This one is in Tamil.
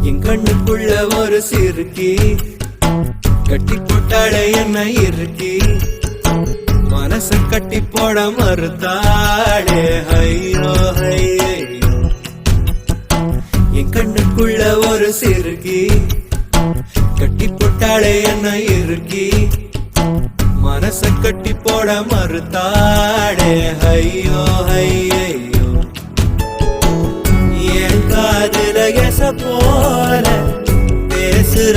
என் கண்ணுக்குள்ள ஒரு சிறுக்கி கட்டி போட்டாளே என்ன இருக்கி மனச கட்டி போட மறுத்தாளே ஐயோ ஐயோ என் கண்ணுக்குள்ள ஒரு சிறுக்கி கட்டி போட்டாளே என்ன இருக்கி மனச கட்டி போட மறுத்தாளே ஐயோ ஐயோ என் காதுல எச போல பேசுற